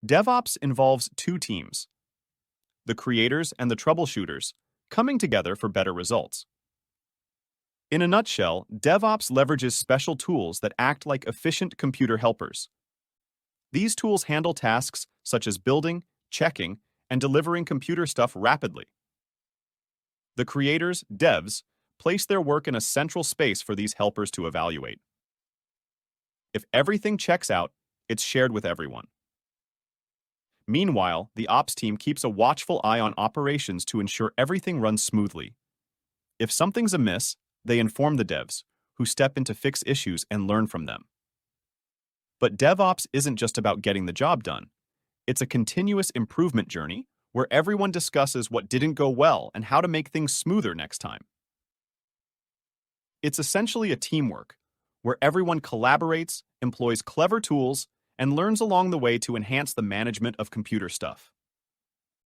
DevOps involves two teams, the creators and the troubleshooters, coming together for better results. In a nutshell, DevOps leverages special tools that act like efficient computer helpers. These tools handle tasks such as building, checking, and delivering computer stuff rapidly. The creators, devs, place their work in a central space for these helpers to evaluate. If everything checks out, it's shared with everyone. Meanwhile, the ops team keeps a watchful eye on operations to ensure everything runs smoothly. If something's amiss, they inform the devs, who step in to fix issues and learn from them. But DevOps isn't just about getting the job done. It's a continuous improvement journey where everyone discusses what didn't go well and how to make things smoother next time. It's essentially a teamwork, where everyone collaborates, employs clever tools, and learns along the way to enhance the management of computer stuff.